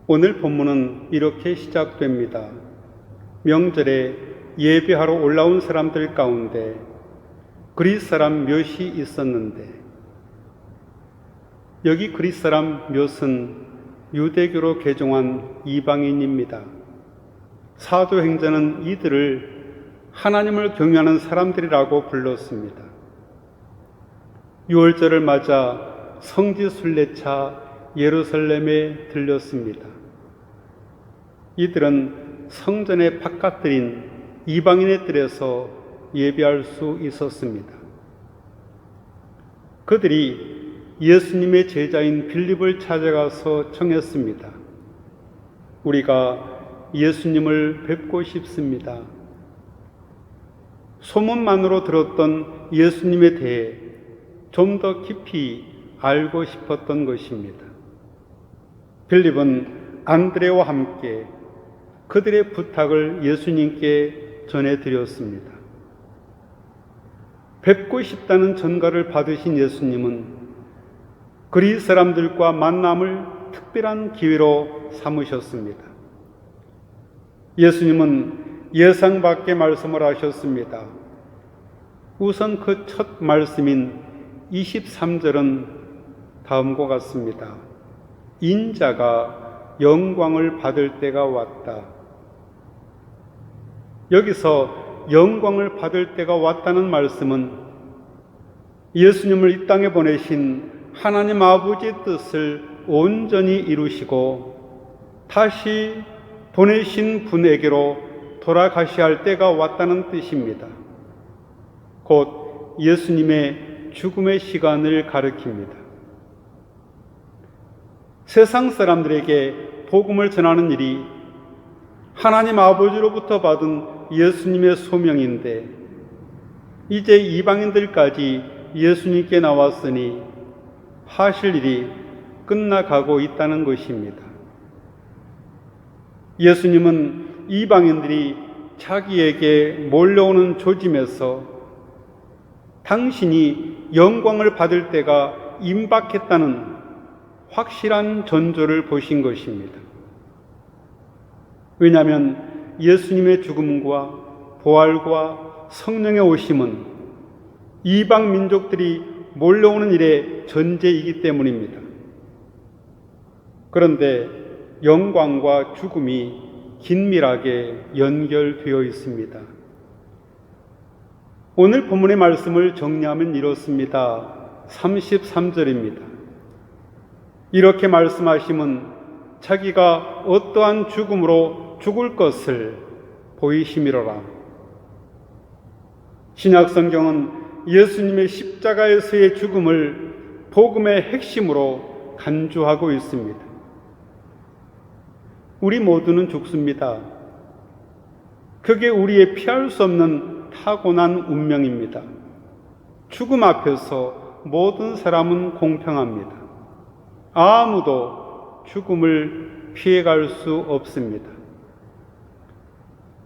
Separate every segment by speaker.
Speaker 1: 오늘 본문은 이렇게 시작됩니다. 명절에 예배하러 올라온 사람들 가운데 그리스 사람 몇이 있었는데, 여기 그리스 사람 몇은 유대교로 개종한 이방인입니다. 사도행전은 이들을 하나님을 경외하는 사람들이라고 불렀습니다. 유월절을 맞아 성지 순례차 예루살렘에 들렸습니다. 이들은 성전의 바깥들인 이방인의 뜰에서 예배할 수 있었습니다. 그들이 예수님의 제자인 빌립을 찾아가서 청했습니다. 우리가 예수님을 뵙고 싶습니다. 소문만으로 들었던 예수님에 대해 좀 더 깊이 알고 싶었던 것입니다. 빌립은 안드레와 함께 그들의 부탁을 예수님께 전해드렸습니다. 뵙고 싶다는 전가를 받으신 예수님은 그리스 사람들과 만남을 특별한 기회로 삼으셨습니다. 예수님은 예상 밖의 말씀을 하셨습니다. 우선 그 첫 말씀인 23절은 다음과 같습니다. 인자가 영광을 받을 때가 왔다. 여기서 영광을 받을 때가 왔다는 말씀은 예수님을 이 땅에 보내신 하나님 아버지의 뜻을 온전히 이루시고 다시 보내신 분에게로 돌아가셔야 할 때가 왔다는 뜻입니다. 곧 예수님의 죽음의 시간을 가리킵니다. 세상 사람들에게 복음을 전하는 일이 하나님 아버지로부터 받은 예수님의 소명인데 이제 이방인들까지 예수님께 나왔으니 하실 일이 끝나가고 있다는 것입니다. 예수님은 이방인들이 자기에게 몰려오는 조짐에서 당신이 영광을 받을 때가 임박했다는 확실한 전조를 보신 것입니다. 왜냐하면 예수님의 죽음과 부활과 성령의 오심은 이방 민족들이 몰려오는 일의 전제이기 때문입니다. 그런데 영광과 죽음이 긴밀하게 연결되어 있습니다. 오늘 본문의 말씀을 정리하면 이렇습니다. 33절입니다. 이렇게 말씀하심은 자기가 어떠한 죽음으로 죽을 것을 보이심이로라. 신약 성경은 예수님의 십자가에서의 죽음을 복음의 핵심으로 간주하고 있습니다. 우리 모두는 죽습니다. 그게 우리의 피할 수 없는 타고난 운명입니다. 죽음 앞에서 모든 사람은 공평합니다. 아무도 죽음을 피해갈 수 없습니다.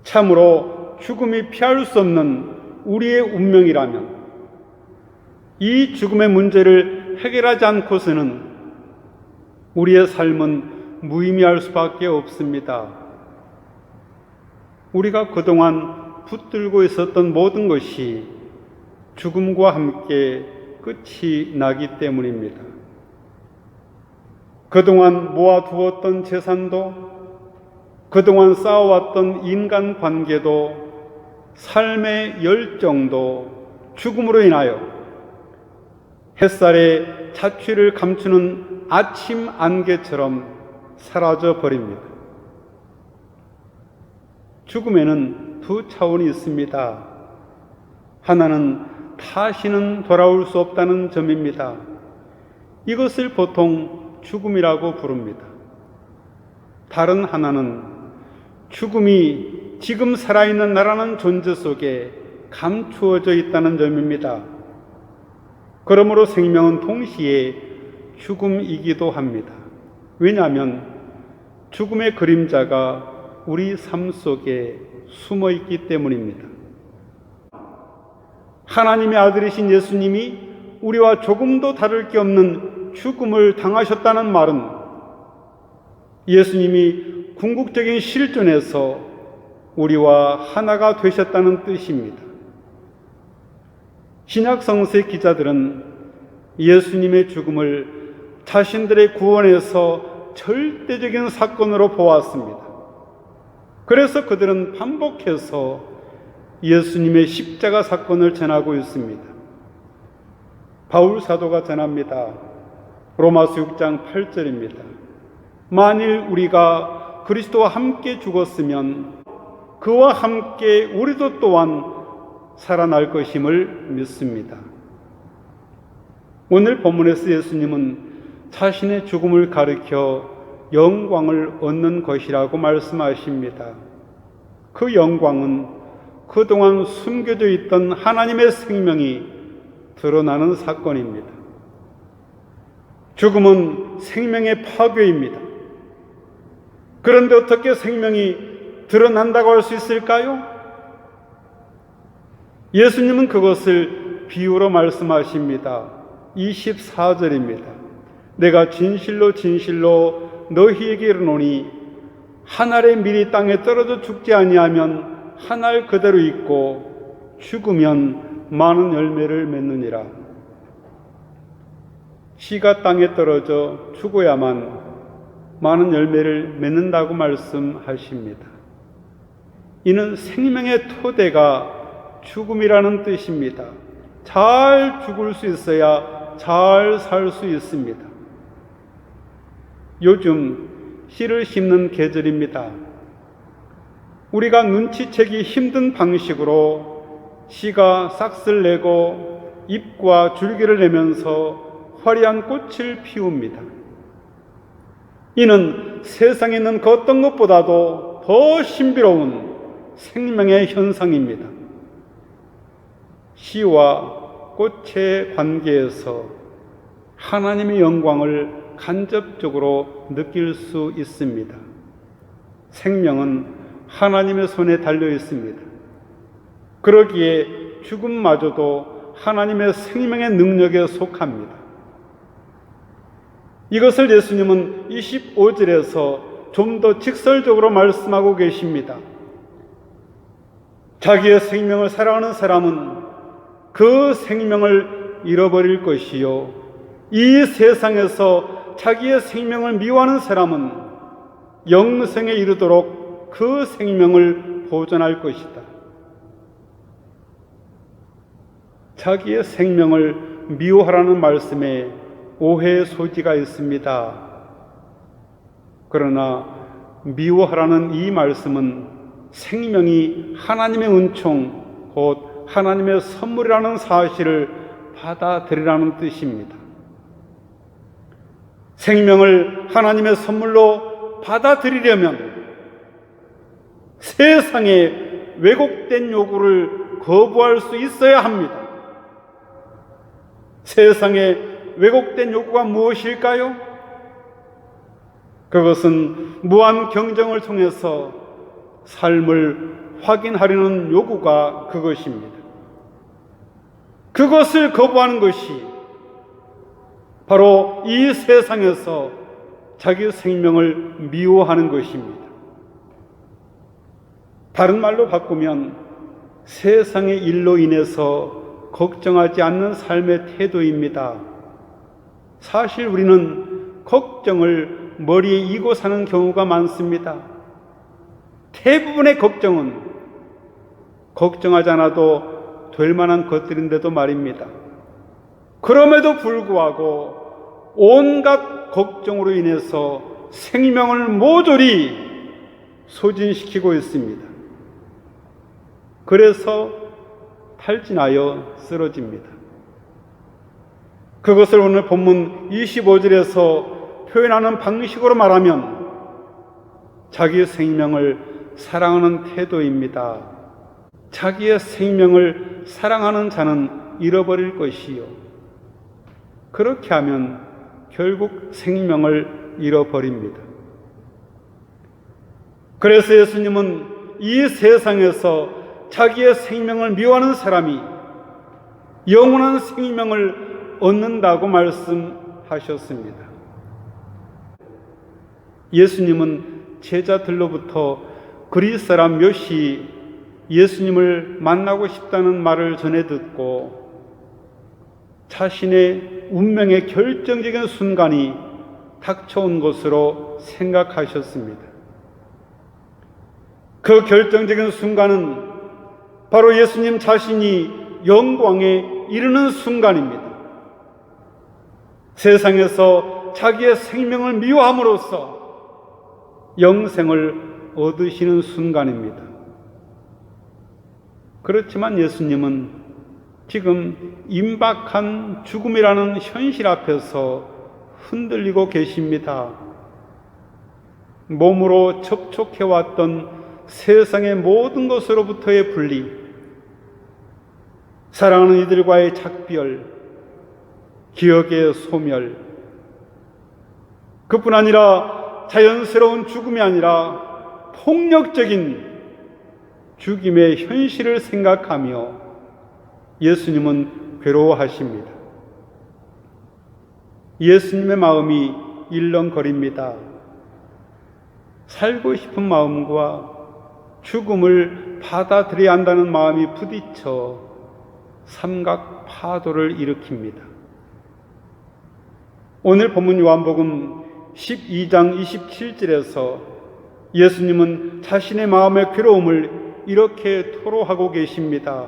Speaker 1: 참으로 죽음이 피할 수 없는 우리의 운명이라면 이 죽음의 문제를 해결하지 않고서는 우리의 삶은 무의미할 수밖에 없습니다. 우리가 그동안 붙들고 있었던 모든 것이 죽음과 함께 끝이 나기 때문입니다. 그동안 모아두었던 재산도, 그동안 쌓아왔던 인간관계도, 삶의 열정도 죽음으로 인하여 햇살에 자취를 감추는 아침 안개처럼 사라져 버립니다. 죽음에는 두 차원이 있습니다. 하나는 다시는 돌아올 수 없다는 점입니다. 이것을 보통 죽음이라고 부릅니다. 다른 하나는 죽음이 지금 살아있는 나라는 존재 속에 감추어져 있다는 점입니다. 그러므로 생명은 동시에 죽음이기도 합니다. 왜냐하면 죽음의 그림자가 우리 삶 속에 숨어 있기 때문입니다. 하나님의 아들이신 예수님이 우리와 조금도 다를 게 없는 죽음을 당하셨다는 말은 예수님이 궁극적인 실존에서 우리와 하나가 되셨다는 뜻입니다. 신약 성서의 기자들은 예수님의 죽음을 자신들의 구원에서 절대적인 사건으로 보았습니다. 그래서 그들은 반복해서 예수님의 십자가 사건을 전하고 있습니다. 바울 사도가 전합니다. 로마서 6장 8절입니다. 만일 우리가 그리스도와 함께 죽었으면 그와 함께 우리도 또한 살아날 것임을 믿습니다. 오늘 본문에서 예수님은 자신의 죽음을 가리켜 영광을 얻는 것이라고 말씀하십니다. 그 영광은 그동안 숨겨져 있던 하나님의 생명이 드러나는 사건입니다. 죽음은 생명의 파괴입니다. 그런데 어떻게 생명이 드러난다고 할 수 있을까요? 예수님은 그것을 비유로 말씀하십니다. 24절입니다. 내가 진실로 진실로 너희에게 이르노니 한 알의 밀이 땅에 떨어져 죽지 아니하면 한 알 그대로 있고 죽으면 많은 열매를 맺느니라. 씨가 땅에 떨어져 죽어야만 많은 열매를 맺는다고 말씀하십니다. 이는 생명의 토대가 죽음이라는 뜻입니다. 잘 죽을 수 있어야 잘 살 수 있습니다. 요즘 씨를 심는 계절입니다. 우리가 눈치채기 힘든 방식으로 씨가 싹을 내고 잎과 줄기를 내면서 화려한 꽃을 피웁니다. 이는 세상에 있는 그 어떤 것보다도 더 신비로운 생명의 현상입니다. 씨와 꽃의 관계에서 하나님의 영광을 간접적으로 느낄 수 있습니다. 생명은 하나님의 손에 달려 있습니다. 그러기에 죽음마저도 하나님의 생명의 능력에 속합니다. 이것을 예수님은 25절에서 좀 더 직설적으로 말씀하고 계십니다. 자기의 생명을 사랑하는 사람은 그 생명을 잃어버릴 것이요, 이 세상에서 자기의 생명을 미워하는 사람은 영생에 이르도록 그 생명을 보존할 것이다. 자기의 생명을 미워하라는 말씀에 오해의 소지가 있습니다. 그러나 미워하라는 이 말씀은 생명이 하나님의 은총, 곧 하나님의 선물이라는 사실을 받아들이라는 뜻입니다. 생명을 하나님의 선물로 받아들이려면 세상의 왜곡된 요구를 거부할 수 있어야 합니다. 세상의 왜곡된 요구가 무엇일까요? 그것은 무한 경쟁을 통해서 삶을 확인하려는 요구가 그것입니다. 그것을 거부하는 것이 바로 이 세상에서 자기 생명을 미워하는 것입니다. 다른 말로 바꾸면 세상의 일로 인해서 걱정하지 않는 삶의 태도입니다. 사실 우리는 걱정을 머리에 이고 사는 경우가 많습니다. 대부분의 걱정은 걱정하지 않아도 될 만한 것들인데도 말입니다. 그럼에도 불구하고 온갖 걱정으로 인해서 생명을 모조리 소진시키고 있습니다. 그래서 탈진하여 쓰러집니다. 그것을 오늘 본문 25절에서 표현하는 방식으로 말하면 자기의 생명을 사랑하는 태도입니다. 자기의 생명을 사랑하는 자는 잃어버릴 것이요, 그렇게 하면 결국 생명을 잃어버립니다. 그래서 예수님은 이 세상에서 자기의 생명을 미워하는 사람이 영원한 생명을 얻는다고 말씀하셨습니다. 예수님은 제자들로부터 그리스 사람 몇이 예수님을 만나고 싶다는 말을 전해 듣고 자신의 운명의 결정적인 순간이 닥쳐온 것으로 생각하셨습니다. 그 결정적인 순간은 바로 예수님 자신이 영광에 이르는 순간입니다. 세상에서 자기의 생명을 미워함으로써 영생을 얻으시는 순간입니다. 그렇지만 예수님은 지금 임박한 죽음이라는 현실 앞에서 흔들리고 계십니다. 몸으로 접촉해왔던 세상의 모든 것으로부터의 분리, 사랑하는 이들과의 작별, 기억의 소멸, 그뿐 아니라 자연스러운 죽음이 아니라 폭력적인 죽임의 현실을 생각하며 예수님은 괴로워하십니다. 예수님의 마음이 일렁거립니다. 살고 싶은 마음과 죽음을 받아들여야 한다는 마음이 부딪혀 삼각 파도를 일으킵니다. 오늘 본문 요한복음 12장 27절에서 예수님은 자신의 마음의 괴로움을 이렇게 토로하고 계십니다.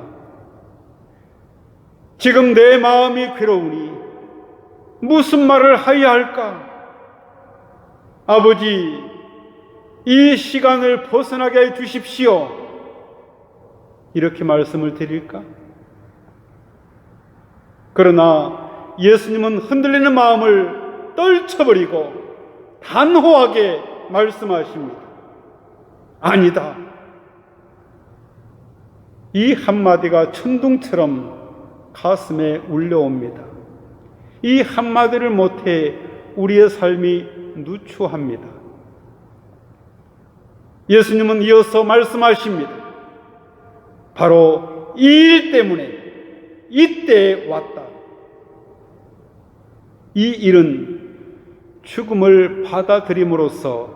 Speaker 1: 지금 내 마음이 괴로우니 무슨 말을 하여야 할까? 아버지, 이 시간을 벗어나게 해 주십시오. 이렇게 말씀을 드릴까? 그러나 예수님은 흔들리는 마음을 떨쳐버리고 단호하게 말씀하십니다. 아니다. 이 한마디가 천둥처럼 가슴에 울려옵니다. 이 한마디를 못해 우리의 삶이 누추합니다. 예수님은 이어서 말씀하십니다. 바로 이 일 때문에 이때에 왔다. 이 일은 죽음을 받아들임으로써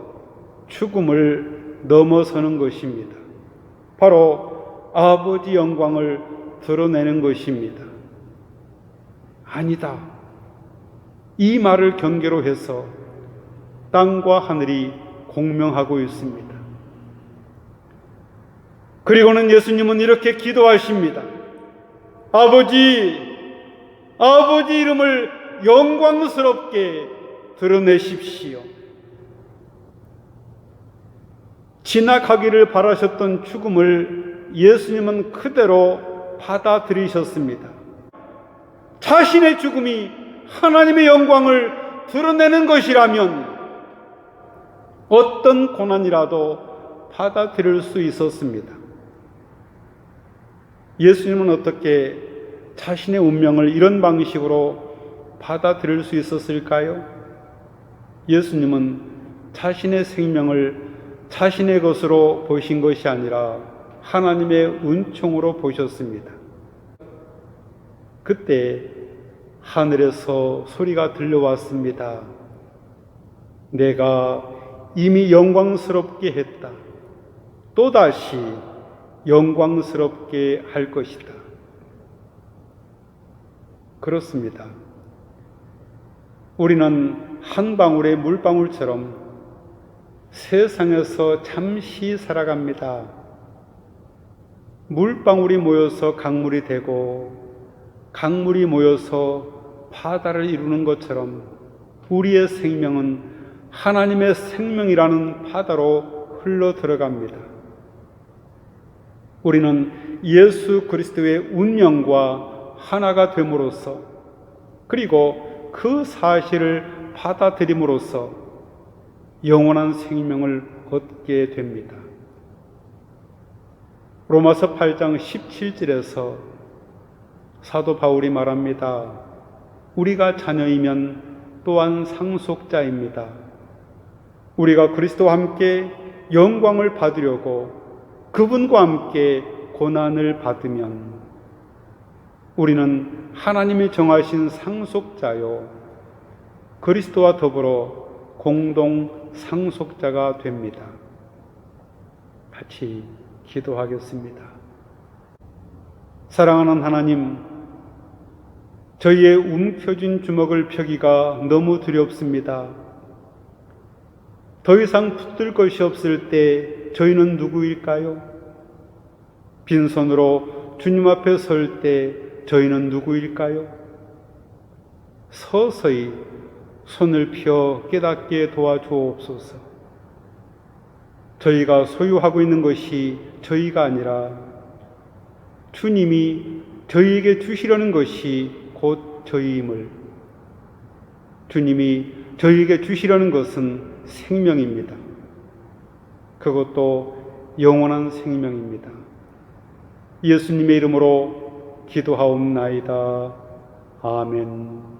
Speaker 1: 죽음을 넘어서는 것입니다. 바로 아버지 영광을 드러내는 것입니다. 아니다. 이 말을 경계로 해서 땅과 하늘이 공명하고 있습니다. 그리고는 예수님은 이렇게 기도하십니다. 아버지 이름을 영광스럽게 드러내십시오. 지나가기를 바라셨던 죽음을 예수님은 그대로 받아들이셨습니다. 자신의 죽음이 하나님의 영광을 드러내는 것이라면 어떤 고난이라도 받아들일 수 있었습니다. 예수님은 어떻게 자신의 운명을 이런 방식으로 받아들일 수 있었을까요? 예수님은 자신의 생명을 자신의 것으로 보신 것이 아니라 하나님의 은총으로 보셨습니다. 그때 하늘에서 소리가 들려왔습니다. 내가 이미 영광스럽게 했다. 또다시 영광스럽게 할 것이다. 그렇습니다. 우리는 한 방울의 물방울처럼 세상에서 잠시 살아갑니다. 물방울이 모여서 강물이 되고 강물이 모여서 바다를 이루는 것처럼 우리의 생명은 하나님의 생명이라는 바다로 흘러 들어갑니다. 우리는 예수 그리스도의 운명과 하나가 됨으로써 그리고 그 사실을 받아들임으로써 영원한 생명을 얻게 됩니다. 로마서 8장 17절에서 사도 바울이 말합니다. 우리가 자녀이면 또한 상속자입니다. 우리가 그리스도와 함께 영광을 받으려고 그분과 함께 고난을 받으면 우리는 하나님이 정하신 상속자요 그리스도와 더불어 공동 상속자가 됩니다. 같이 기도하겠습니다. 사랑하는 하나님, 저희의 움켜쥔 주먹을 펴기가 너무 두렵습니다. 더 이상 붙들 것이 없을 때 저희는 누구일까요? 빈손으로 주님 앞에 설 때 저희는 누구일까요? 서서히 손을 펴 깨닫게 도와주옵소서. 저희가 소유하고 있는 것이 저희가 아니라 주님이 저희에게 주시려는 것이 곧 저희임을, 주님이 저희에게 주시려는 것은 생명입니다. 그것도 영원한 생명입니다. 예수님의 이름으로 기도하옵나이다. 아멘.